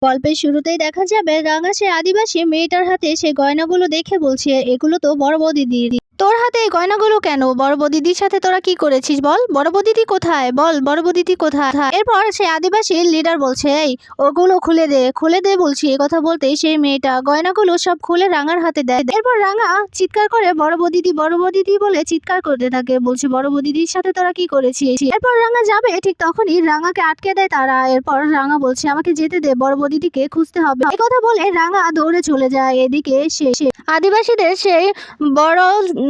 গল্পের শুরুতেই দেখা যাবে রাঙা সে আদিবাসী মেয়েটার হাতে সে গয়নাগুলো দেখে বলছে, এগুলো তো বড় বৌদিদির। তোর হাতে এই গয়নাগুলো কেন? বড় বৌদিদির সাথে তোরা কি করেছিস বল? বড় বৌদিদি কোথায়? বল বড় বৌদিদি কোথায়? এরপর সে আদিবাসী লিডার বলছে, এই ওগুলো খুলে দে, খুলে দে বলছি। এ কথা বলতেই সেই মেয়েটা গয়নাগুলো সব খুলে রাঙার হাতে দেয়। এরপর রাঙা চিৎকার করে বড় বৌদিদি বড় বৌদিদি বলে চিৎকার করতে থাকে, বলছে বড় বৌদিদির সাথে তোরা কি করেছিস? এরপর রাঙা যাবে, ঠিক তখনই রাঙাকে আটকে দেয় তারা। এরপর রাঙা বলছে, আমাকে যেতে দে, বড় বৌদিদিকে খুঁজতে হবে। এই কথা বলে রাঙা দৌড়ে চলে যায়। এদিকে সে আদিবাসীদের সেই বড়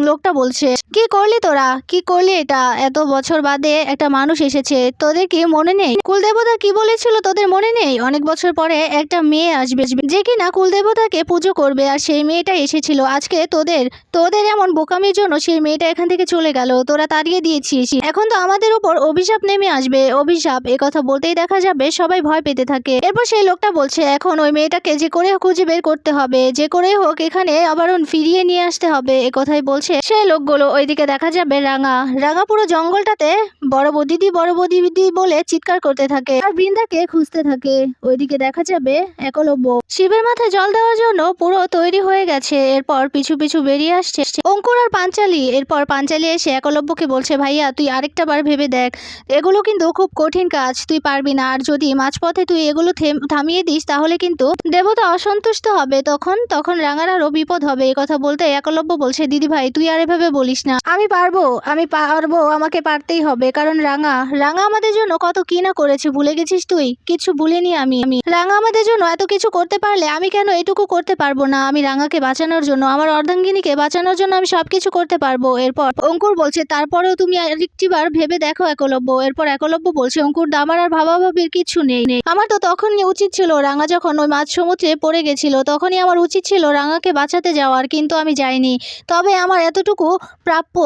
লোকটা বলছে, কি করলি তোরা? কি করলি এটা? এত বছর বাদে একটা মানুষ এসেছে, তোদের কি মনে নেই? কুলদেবতা কি বলেছিল তোদের মনে নেই? অনেক বছর পরে একটা মেয়ে আসবে যে কিনা কুলদেবতাকে পুজো করবে, আর সেই মেয়েটা এসেছিল। আজকে তোদের তোদের এমন বোকামির জন্য সেই মেয়েটা এখান থেকে চলে গেল, তোরা তাড়িয়ে দিয়েছিস। এখন তো আমাদের উপর অভিশাপ নেমে আসবে, অভিশাপ। এ কথা বলতেই দেখা যাবে সবাই ভয় পেতে থাকে। এরপর সেই লোকটা বলছে, এখন ওই মেয়েটাকে যে করে খুঁজে বের করতে হবে, যে করে হোক এখানে আবার ফিরিয়ে নিয়ে আসতে হবে। এ কথাই বলছে সে লোকগুলো। ওইদিকে দেখা যাবে রাঙা পুরো জঙ্গলটাতে বড় বৌদিদি বড় বৌদিদি বলে চিৎকার করতে থাকে আর বৃন্দাকে খুঁজতে থাকে। ওইদিকে দেখা যাবে একলব্য শিবের মাথায় জল দেওয়ার জন্য পুরো তৈরি হয়ে গেছে। এরপর পিছু পিছু বেরিয়ে আসছে অঙ্কুর আর পাঞ্চালি। এরপর পাঞ্চালি এসে একলব্যকে বলছে, ভাইয়া তুই আরেকটা বার ভেবে দেখ, এগুলো কিন্তু খুব কঠিন কাজ, তুই পারবি না। আর যদি মাঝপথে তুই এগুলো থামিয়ে দিস তাহলে কিন্তু দেবতা অসন্তুষ্ট হবে, তখন তখন রাঙার আরো বিপদ হবে। এই কথা বলতে একলব্য বলছে, দিদি ভাই তুই আর এভাবে বলিস না, আমি পারবো, আমি পারবো, আমাকে পারতেই হবে। কারণ রাঙা আমাদের জন্য কত কি না করেছে, ভুলে গেছিস তুই? কিছু ভুলিনি আমি। রাঙা আমাদের জন্য এত কিছু করতে পারলে আমি কেন এটুকু করতে পারবো না? আমি রাঙাকে বাঁচানোর জন্য, আমার অর্ধাঙ্গিনীকে বাঁচানোর জন্য আমি সবকিছু করতে পারবো। এরপর অঙ্কুর বলছে, তারপরেও তুমি আরেকটিবার ভেবে দেখো একলব্য। এরপর একলব্য বলছে, অঙ্কুর আমার আর ভাবাভাবির কিছু নেই। আমার তো তখনই উচিত ছিল, রাঙা যখন ওই মাঝ সমুদ্রে পড়ে গেছিল তখনই আমার উচিত ছিল রাঙাকে বাঁচাতে যাওয়ার, কিন্তু আমি যাইনি। তবে আমার এতটুকু প্রাপ্য,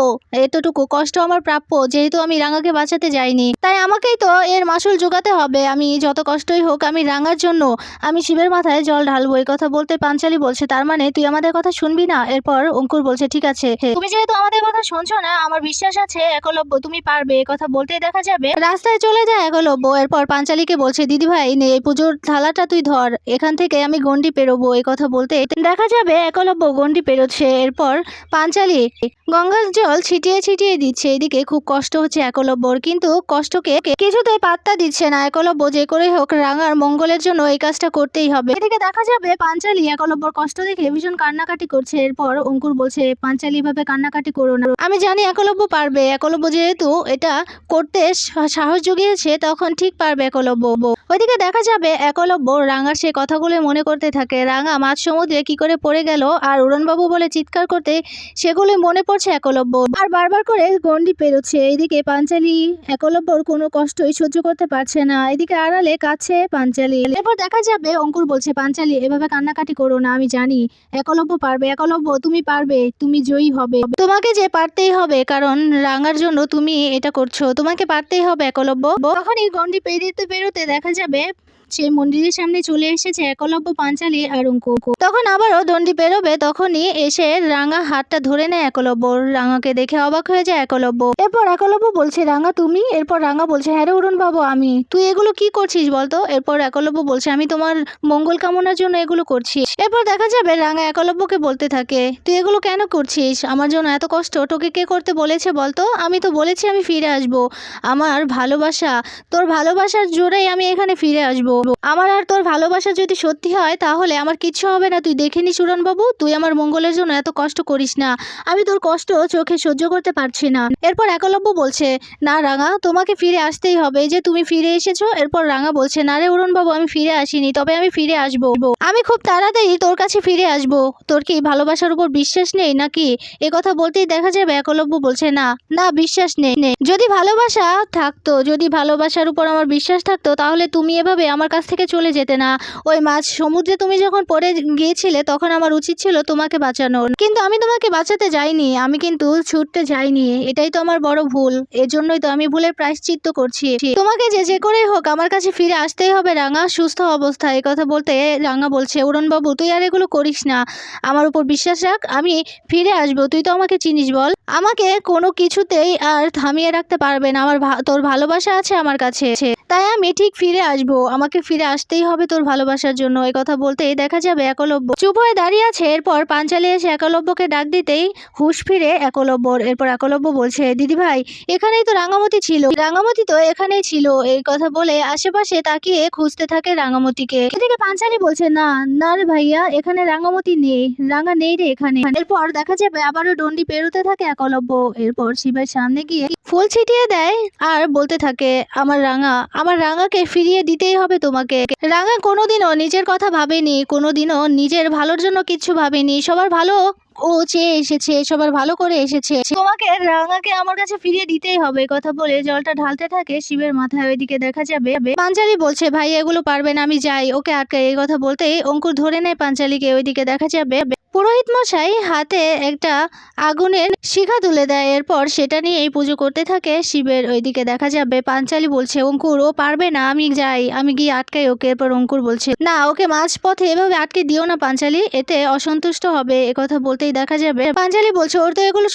এতটুকু কষ্ট আমার প্রাপ্য, যেহেতু আমি রাঙাকে বাঁচাতে যাইনি, তাই আমাকেই তো এর মাসুল জোগাতে হবে। আমি যত কষ্টই হোক আমি রাঙার জন্য আমি শিবের মাথায় জল ঢালবো। এই কথা বলতে পাঞ্চালি বলছে, তার মানে তুই আমাদের কথা শুনবি না? এরপর অঙ্কুর বলছে, ঠিক আছে, তুমি যেহেতু আমাদের কথা শুনছো না, আমার বিশ্বাস আছে একলব্য তুমি পারবে। এই কথা বলতেই দেখা যাবে রাস্তায় চলে যায় একলব্য। এরপর পাঞ্চালিকে বলছে, দিদি ভাই নে এই পুজোর থালাটা তুই ধর, এখান থেকে আমি গন্ডি পেরোবো। এই কথা বলতে দেখা যাবে একলব্য গন্ডি পেরোচ্ছে। এরপর পাঞ্চালি গঙ্গার জল ছিটিয়ে ছিটিয়ে দিচ্ছে। এদিকে খুব কষ্ট হচ্ছে একলব্যর, কিন্তু কষ্টকে কিছুতেই পাত্তা দিচ্ছে না একলব্য। যে করে হোক রাঙার মঙ্গলের জন্য এই কাজটা করতেই হবে। এদিকে দেখা যাবে পাঞ্চালি একলব্যর কষ্ট দেখে ভীষণ কান্নাকাটি করছে। এরপর অঙ্কুর বলছে, পাঞ্চালি ভাবে কান্নাকাটি করো না, আমি জানি একলব্য পারবে। একলব্য যেহেতু এটা করতে সাহস জুগিয়েছে তখন ঠিক পারবে একলব্য। ওইদিকে দেখা যাবে একলব্য রাঙার সে কথাগুলো মনে করতে থাকে। রাঙা মাঝ সমুদ্রে কি করে পড়ে গেল আর উড়নবাবু বলে চিৎকার করতে সেগুলো মনে পড়ছে একলব্য, আর বারবার করে গন্ডি পেরোচ্ছে। এইদিকে পাঞ্চালি একলব্যর কোনো কষ্টই সহ্য করতে পারছে না। এদিকে আড়ালে কাছে পাঞ্চালি। এরপর দেখা যাবে অঙ্কুর বলছে, পাঞ্চালি এভাবে কান্নাকাটি করো না, আমি জানি একলব্য পারবে। একলব্য তুমি পারবে, তুমি জয়ী হবে, তোমাকে যে পারতেই হবে, কারণ রাঙার জন্য তুমি এটা করছো, তোমাকে পারতেই হবে একলব্য। তখনই গন্ডি পেরোতে পেরোতে দেখা যাবে সেই মন্দিরের সামনে চলে এসেছে একলব্য, পাঞ্চালি আর অঙ্কু। তখন আবারও দণ্ডি পেরোবে, তখনই এসে রাঙা হাতটা ধরে নেয় একলব্য। রাঙাকে দেখে অবাক হয়ে যায় একলব্য। এরপর একলব্য বলছে, রাঙা তুমি? এরপর রাঙা বলছে, হ্যাঁ রে অরুণ বাবু আমি। তুই এগুলো কি করছিস বলতো? এরপর একলব্য বলছে, আমি তোমার মঙ্গল কামনার জন্য এগুলো করছি। এরপর দেখা যাবে রাঙা একলব্যকে বলতে থাকে, তুই এগুলো কেন করছিস? আমার জন্য এত কষ্ট তোকে কে করতে বলেছে বলতো? আমি তো বলেছি আমি ফিরে আসবো, আমার ভালোবাসা, তোর ভালোবাসার জোরেই আমি এখানে ফিরে আসবো। আমার আর তোর ভালোবাসা যদি সত্যি হয় তাহলে আমার কিচ্ছু হবে না, তুই দেখে নিস উড়নবাবু, তুই আমার মঙ্গলের জন্য এত কষ্ট করিস না, আমি তোর কষ্ট চোখে সহ্য করতে পারছি না। এরপর একলব্য বলছে, না রাঙা তোমাকে ফিরে আসতেই হবে, যে তুমি ফিরে এসেছো। এরপর রাঙা বলছে, না রে উড়নবাবু আমি ফিরে আসিনি, তবে আমি ফিরে আসবো, আমি খুব তাড়াতাড়ি তোর কাছে ফিরে আসবো। তোর কি ভালোবাসার উপর বিশ্বাস নেই নাকি? এ কথা বলতেই দেখা যাবে একলব্য বলছে, না না বিশ্বাস নেই। যদি ভালোবাসা থাকতো, যদি ভালোবাসার উপর আমার বিশ্বাস থাকতো তাহলে তুমি এভাবে আমার কাছ থেকে চলে যেতে না। ওই মাঝ সমুদ্রে তুমি যখন পড়ে গিয়েছিলে তখন আমার উচিত ছিল তোমাকে বাঁচানোর, কিন্তু আমি তোমাকে বাঁচাতে যাইনি, আমি কিন্তু ছুটতে যাইনি, এটাই তো আমার বড় ভুল। এজন্যই তো আমি ভুলের প্রায়শ্চিত্ত করছি। তোমাকে যে করেই হোক আমার কাছে ফিরে আসতেই হবে রাঙা, সুস্থ অবস্থায়। কথা বলতে রাঙা বলছে, উড়নবাবু তুই আর এগুলো করিস না, আমার উপর বিশ্বাস রাখ, আমি ফিরে আসবো। তুই তো আমাকে চিনিস, বল আমাকে কোনো কিছুতেই আর থামিয়ে রাখতে পারবে না, আমার তোর ভালোবাসা আছে আমার কাছে। তাই আমি ঠিক ফিরে আসবো, আমাকে ফিরে আসতেই হবে তোর ভালোবাসার জন্য। এই কথা বলতেই দেখা যাবে একলব্য চুপ হয়ে দাঁড়িয়ে আছে। এরপর পাঞ্চালি এসে একলব্যকে ডাক দিতেই হুঁশ ফিরে একলব্যর। এরপর একলব্য বলছে, দিদি ভাই এখানেই তো রাঙামতি ছিল, রাঙামতি তো এখানেই ছিল। এই কথা বলে আশেপাশে তাকিয়ে খুঁজতে থাকে রাঙামতিকে। এদিকে পাঞ্চালি বলছে, না না রে ভাইয়া, এখানে রাঙামতি নেই, রাঙা নেই রে এখানে। এরপর দেখা যাবে আবারও ডন্ডি পেরোতে থাকে একলব্য। এরপর শিবের সামনে গিয়ে ফুল ছিটিয়ে দেয় আর বলতে থাকে, আমার রাঙাকে ফিরিয়ে দিতেই হবে তোমাকে। রাঙা কোনোদিনও নিজের কথা ভাবেনি, কোনোদিনও নিজের ভালোর জন্য কিচ্ছু ভাবেনি, সবার ভালো ও চেয়ে এসেছে, সবার ভালো করে এসেছে। তোমাকে রাঙাকে আমার কাছে ফিরিয়ে দিতেই হবে। কথা বলে জলটা ঢালতে থাকে শিবের মাথায়। ওইদিকে দেখা যাবে পাঞ্চালি বলছে, ভাই এগুলো পারবে না, আমি যাই, ওকে আটকাই। এই কথা বলতেই অঙ্কুর ধরে নেয় পাঞ্চালিকে। ওইদিকে দেখা যাবে পুরোহিত মশাই হাতে একটা আগুনের শিখা তুলে দেয়। এরপর সেটা নিয়েই পুজো করতে থাকে শিবের। ওইদিকে দেখা যাবে পাঞ্চালি বলছে, অঙ্কুর ও পারবে না, আমি যাই, আমি গিয়ে আটকাই ওকে। এরপর অঙ্কুর বলছে, না ওকে মাঝ পথে এভাবে আটকে দিও না পাঞ্চালি, এতে অসন্তুষ্ট হবে। একথা বলতেই দেখা যাবে পাঞ্চালি বলছে, ওর তো এগুলো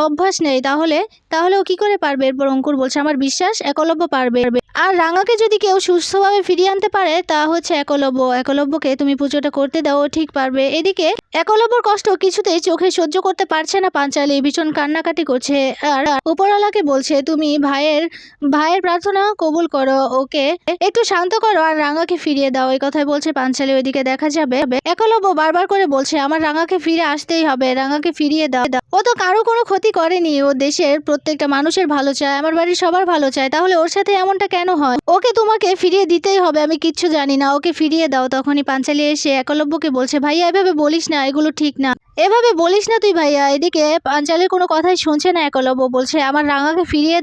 অভ্যাস নেই, তাহলে ও কি করে পারবে। এরপর অঙ্কুর বলছে, আমার বিশ্বাস একলব্য পারবে। আর রাঙাকে যদি কেউ সুস্থভাবে ফিরিয়ে আনতে পারে তা হচ্ছে একলব্য। একলব্যকে তুমি পুজোটা করতে দাও, ও ঠিক পারবে। এদিকে একলব্যর কষ্ট কিছুতেই চোখে সহ্য করতে পারছে না পাঞ্চালি, ভীষণ কান্নাকাটি করছে আর উপরওয়ালাকে বলছে, তুমি ভাইয়ের প্রার্থনা কবুল করো, ওকে একটু শান্ত করো আর রাঙাকে ফিরিয়ে দাও। এই কথাই বলছে পাঞ্চালি। ওইদিকে দেখা যাবে একলব্য বারবার করে বলছে, আমার রাঙাকে ফিরে আসতেই হবে, রাঙাকে ফিরিয়ে দাও। ও তো কারো কোনো ক্ষতি করেনি, ও দেশের প্রত্যেকটা মানুষের ভালো চায়, আমার বাড়ির সবার ভালো চায়, তাহলে ওর সাথে এমনটা কেন হয়? ওকে তোমাকে ফিরিয়ে দিতেই হবে, আমি কিচ্ছু জানি না, ওকে ফিরিয়ে দাও। তখনই পাঞ্চালি এসে একলব্যকে বলছে, ভাইয়া এভাবে বলিস না, এগুলো ঠিক না, এভাবে বলিস না তুই ভাইয়া। এদিকে পাঞ্চালির কোনো কথাই শুনছে না একলব্য, বলছে, আমার রাঙাকে ফিরিয়ে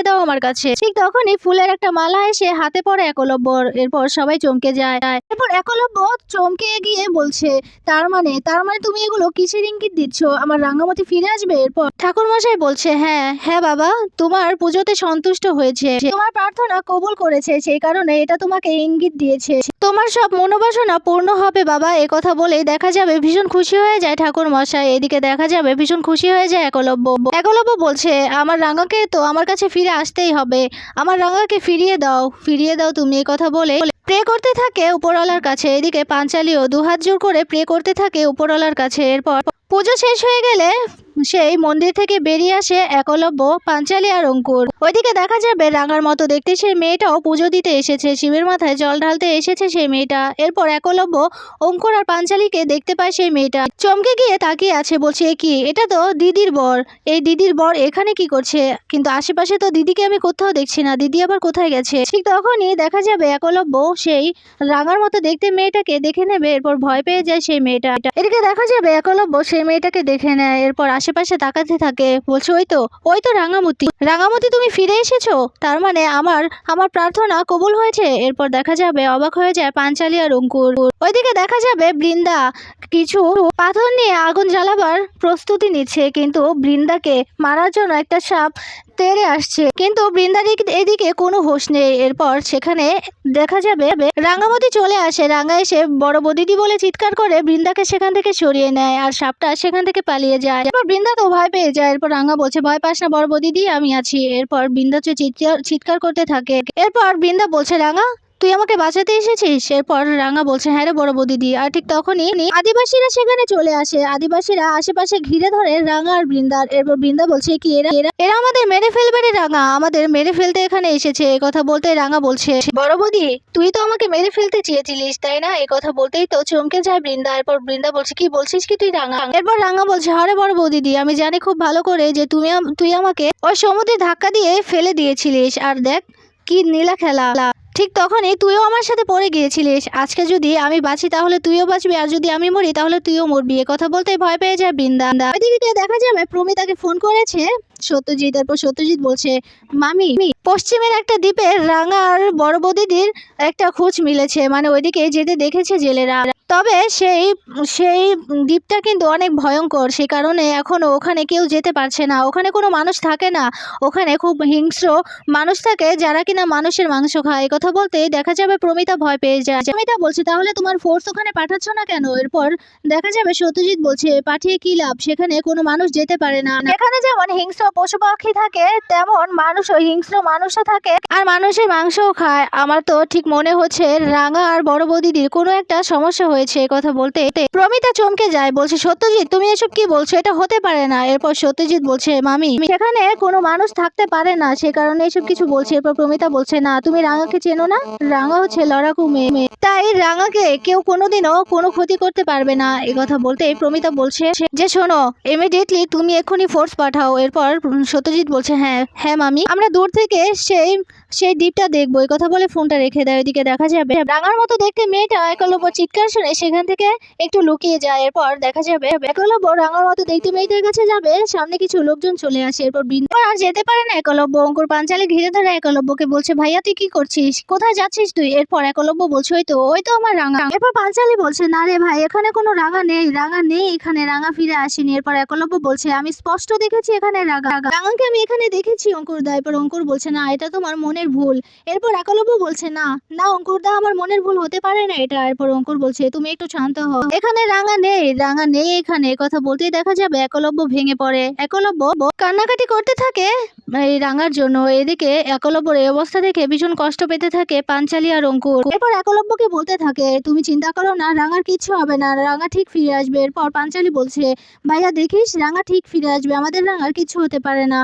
দাও আমার কাছে। ঠিক তখনই ফুলের একটা মালা এসে হাতে পড়ে একলব্যর। এরপর সবাই চমকে যায়। এরপর একলব্য চমকে গিয়ে বলছে, তার মানে তুমি এগুলো কিসের ইঙ্গিত দিচ্ছ, আমার রাঙামতি ফিরে আসবে? এরপর ঠাকুরমশাই বলছে, হ্যাঁ বাবা, তোমার পুজোতে সন্তুষ্ট হয়েছে, তোমার প্রার্থনা কবুল করেছে, সেই কারণে এটা তোমাকে ইঙ্গিত দিয়েছে, তোমার সব মনোবাসনা পূর্ণ হবে বাবা। এ কথা বলেই দেখা যাবে ভীষণ খুশি হয়ে যায় ঠাকুর মশাই। এদিকে দেখা যাবে ভীষণ খুশি হয়ে যায় একলব্য বলছে, আমার রাঙাকে তো আমার কাছে ফিরে আসতেই হবে, আমার রাঙাকে ফিরিয়ে দাও তুমি। এই কথা বলে প্রে করতে থাকে উপরওয়ালার কাছে। এদিকে পাঞ্চালিও দুহাত জোর করে প্রে করতে থাকে উপরওয়ালার কাছে। এরপর পুজো শেষ হয়ে গেলে সেই মন্দির থেকে বেরিয়ে আসে একলব্য, পাঞ্চালি আর অঙ্কুর। ওইদিকে দেখা যাবে রাঙার মতো দেখতে সেই মেয়েটাও পুজো দিতে এসেছে, শিবের মাথায় জল ঢালতে এসেছে সেই মেয়েটা। এরপর একলব্য অঙ্কুর আর পাঞ্চালিকে দেখতে পায় সেই মেয়েটা, চমকে গিয়ে তাকিয়ে আছে, বলছে, কি এটা তো দিদির বর, এই দিদির বর এখানে কি করছে? কিন্তু আশেপাশে তো দিদিকে আমি কোথাও দেখছি না, দিদি আবার কোথায় গেছে? ঠিক তখনই দেখা যাবে একলব্য সেই রাঙার মতো দেখতে মেয়েটাকে দেখে নেবে। এরপর ভয় পেয়ে যায় সেই মেয়েটা। এদিকে দেখা যাবে একলব্য সেই মেয়েটাকে দেখে নেয়। এরপর আশেপাশে তাকাতে থাকে, বলছে, ওই তো রাঙামতি তুমি ফিরে এসেছো, তার মানে আমার প্রার্থনা কবুল হয়েছে। এরপর দেখা যাবে অবাক হয়ে যায় পাঞ্চালি আর অঙ্কুর। ওইদিকে দেখা যাবে বৃন্দা কিছু পাথর নিয়ে আগুন জ্বালাবার প্রস্তুতি নিচ্ছে, কিন্তু বৃন্দাকে মারার জন্য একটা সাপ তেড়ে আসছে, কিন্তু বৃন্দার এদিকে কোনো হোশ নেই। এরপর সেখানে দেখা যাবে রাঙামতি চলে আসে। রাঙা এসে বড় বৌদিদি বলে চিৎকার করে বৃন্দাকে সেখান থেকে সরিয়ে নেয় আর সাপটা সেখান থেকে পালিয়ে যায়। এরপর বৃন্দা তো ভয় পেয়ে যায়। এরপর রাঙা বলছে, ভয় পাস না বড় বৌদিদি, আমি আছি। এরপর বৃন্দা চিৎকার করতে থাকে। এরপর বৃন্দা বলছে, রাঙা তুই আমাকে বাঁচাতে এসেছিস? এরপর রাঙা বলছে, হ্যাঁ রে বড় বৌদিদি। আর ঠিক তখনই আদিবাসীরা সেখানে চলে আসে। আদিবাসীরা আশেপাশে ঘিরে ধরে রাঙা আর বৃন্দার। এরপর বৃন্দা বলছে, কি এরা আমাদের মেরে ফেলবে রে রাঙা, আমাদের মেরে ফেলতে এখানে এসেছে। এই কথা বলতে রাঙা বলছে, বড় বৌদি তুই তো আমাকে মেরে ফেলতে চেয়েছিলিস তাই না? এই কথা বলতেই তো চমকে যায় বৃন্দা। এরপর বৃন্দা বলছে, কি বলছিস কি তুই রাঙা? এরপর রাঙা বলছে, হরে বড় বৌদিদি, আমি জানি খুব ভালো করে যে তুই আমাকে ওই সমুদ্রে ধাক্কা দিয়ে ফেলে দিয়েছিলিস, আর দেখ কি নীলা খেলা। ঠিক তখনই তুইও আমার সাথে পড়ে গিয়েছিলিস, আজকে যদি আমি বাঁচি তাহলে তুইও বাঁচবি, আর যদি আমি মরি তাহলে তুইও মরবি। কথা বলতেই ভয় পেয়ে যায় বৃন্দা। ওইদিকে দেখা যাবে প্রমিতাকে ফোন করেছে সত্যজিৎ। এরপর সত্যজিৎ বলছে, মামি পশ্চিমের একটা দ্বীপে রাঙা আর বড় বৌদিদির একটা খোঁজ মিলেছে, মানে ওইদিকে যেতে দেখেছে জেলেরা। তবে সেই সেই দ্বীপটা কিন্তু অনেক ভয়ঙ্কর, সে কারণে এখনো ওখানে কেউ যেতে পারছে না। ওখানে কোনো মানুষ থাকে না, ওখানে খুব হিংস্র মানুষ থাকে যারা কিনা মানুষের মাংস খায়। এই কথা বলতেই দেখা যাবে প্রমিতা ভয় পেয়ে যায়। প্রমিতা বলছে তাহলে তোমার ফোর্স ওখানে পাঠাচ্ছ না কেন? এরপর দেখা যাবে সত্যজিৎ বলছে পাঠিয়ে কি লাভ, সেখানে কোনো মানুষ যেতে পারে না। এখানে যেমন হিংস্র পশু পাখি থাকে তেমন মানুষও হিংস্র মানুষও থাকে আর মানুষের মাংসও খায়। আমার তো ঠিক মনে হচ্ছে রাঙা আর বড় বৌদিদির কোনো একটা সমস্যা হয়েছে। এই কথা বলতে প্রমিতা চমকে যায়, বলছে সত্যজিৎ তুমি এসব কি বলছো, এটা হতে পারে না। এরপর সত্যজিৎ বলছে মামি সেখানে কোনো মানুষ থাকতে পারে না, সে কারণে এসব কিছু বলছে। এরপর প্রমিতা বলছে না তুমি রাঙাকে চেনো না, রাঙা হচ্ছে লড়াকু মেয়ে, তাই রাঙাকে কেউ কোনোদিনও কোনো ক্ষতি করতে পারবে না। এই কথা বলতে প্রমিতা বলছে যে শোনো ইমিডিয়েটলি তুমি এক্ষুনি ফোর্স পাঠাও। এরপর সত্যজিৎ বলছে হ্যাঁ হ্যাঁ মামি, আমরা দূর থেকে সেই দ্বীপটা দেখবো। এই কথা বলে ফোনটা রেখে দেয়। ওইদিকে দেখা যাবে রাঙার মতো দেখতে মেয়েটা একলব্য চিৎকার শুনে সেখান থেকে একটু লুকিয়ে যায়। এরপর দেখা যাবে একলব্য রাঙার মতো দেখতে মেয়েটার কাছে যাবে, সামনে কিছু লোকজন চলে আসে। এরপর বৃন্দার আর যেতে পারে না একলব্য। অঙ্কুর পাঞ্চালি ঘিরে ধরে একলব্যকে বলছে ভাইয়া তুই কি করছিস, কোথায় যাচ্ছিস তুই? এরপর একলব্য বলছে ওই তো আমার রাঙা। এরপর পাঞ্চালি বলছে না রে ভাই, এখানে কোনো রাঙা নেই, রাঙা নেই এখানে, রাঙা ফিরে আসেনি। এরপর একলব্য বলছে আমি স্পষ্ট দেখেছি এখানে রাঙাকে আমি এখানে দেখেছি অঙ্কুর দা। এরপর অঙ্কুর বলছে না এটা তোমার মনের ভুল। এরপর একলব্য বলছে না না অঙ্কুর দা আমার মনের ভুল হতে পারে না এটা। এরপর অঙ্কুর বলছে তুমি একটু শান্ত হও, এখানে রাঙা নেই, রাঙা নেই এখানে। কথা বলতেই দেখা যাবে একলব্য ভেঙে পড়ে। একলব্য কান্নাকাটি করতে থাকে এই রাঙার জন্য। এদিকে একলব্যর এই অবস্থা দেখে ভীষণ কষ্ট পেতে থাকে পাঞ্চালি আর অঙ্কুর। এরপর একলব্যকে বলতে থাকে তুমি চিন্তা করো না, রাঙার কিচ্ছু হবে না, রাঙা ঠিক ফিরে আসবে। এরপর পাঞ্চালি বলছে ভাইয়া দেখিস রাঙা ঠিক ফিরে আসবে, আমাদের রাঙার কিচ্ছু হতে পারে না।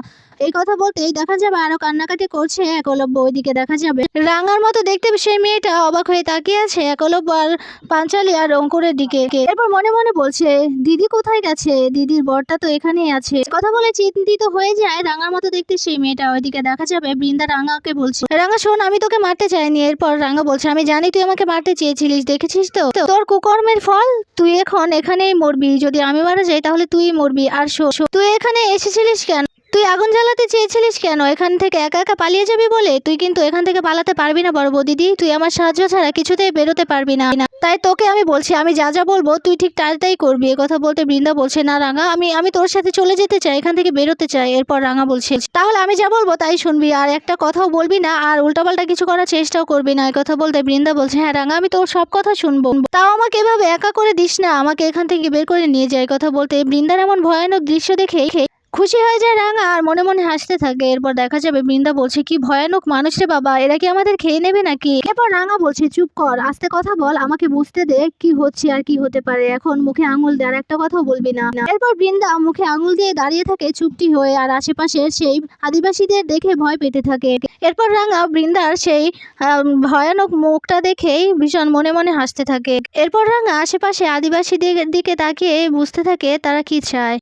এই কথা বলতেই দেখা যাবে আরো কান্নাকাটি করছে একলব্য। ওইদিকে দেখা যাবে রাঙার মতো দেখতে সেই মেয়েটা অবাক হয়ে তাকিয়ে আছে একলব্য আর পাঞ্চালি আর অঙ্কুরের দিকে। এরপর মনে মনে বলছে দিদি কোথায় গেছে, দিদির বরটা তো এখানেই আছে। কথা বলে চিন্তিত হয়ে যায় রাঙার মতো দেখতে সেই মেয়েটা। ওইদিকে দেখা যাবে বৃন্দা রাঙাকে বলছে রাঙা শোন আমি তোকে মারতে চাইনি। এরপর রাঙা বলছে আমি জানি তুই আমাকে মারতে চেয়েছিলিস, দেখেছিস তো তোর কুকর্মের ফল, তুই এখন এখানেই মরবি, যদি আমি মারা যাই তাহলে তুই মরবি। আর তুই এখানে এসেছিলিস কেন, তুই আগুন জ্বালাতে চেয়েছিলিস কেন, এখান থেকে একা একা পালিয়ে যাবি বলে? তুই কিন্তু এখান থেকে পালাতে পারবি না বড় বৌদিদি, তুই আমার সাহায্য ছাড়া কিছুতেই বেরোতে পারবি না। তাই তোকে আমি বলছি আমি যা যা বলবো তুই ঠিক তাই করবি। কথা বলতে বৃন্দা বলছে না রাঙা আমি তোর সাথে চলে যেতে চাই, এখান থেকে বেরোতে চাই। এরপর রাঙা বলছে তাহলে আমি যা বলবো তাই শুনবি, আর একটা কথাও বলবি না, আর উল্টাপাল্টা কিছু করার চেষ্টাও করবি না। কথা বলতে বৃন্দা বলছে হ্যাঁ রাঙা আমি তোর সব কথা শুনবো, তাও আমাকে এভাবে একা করে দিস না, আমাকে এখান থেকে বের করে নিয়ে যায়। কথা বলতে বৃন্দার এমন ভয়ানক দৃশ্য দেখে খুশি হয়ে যায় রাঙা আর মনে মনে হাসতে থাকে। এরপর দেখা যাবে বৃন্দা বলছে কি ভয়ানক মানুষ রে বাবা, এরা কি আমাদের খেয়ে নেবে নাকি? এরপর রাঙা বলছে চুপ কর, আস্তে কথা বল, আমাকে বুঝতে দে কি হচ্ছে আর কি হতে পারে, এখন মুখে আঙুল দে, আর একটা কথাও বলবি না। এরপর বৃন্দা মুখে আঙুল দিয়ে দাঁড়িয়ে থাকে চুপটি হয়ে, আর আশেপাশে সেই আদিবাসীদের দেখে ভয় পেতে থাকে। এরপর রাঙা বৃন্দার সেই ভয়ানক মুখটা দেখেই ভীষণ মনে মনে হাসতে থাকে। এরপর রাঙা আশেপাশে আদিবাসীদের দিকে তাকিয়ে বুঝতে থাকে তারা কি চায়।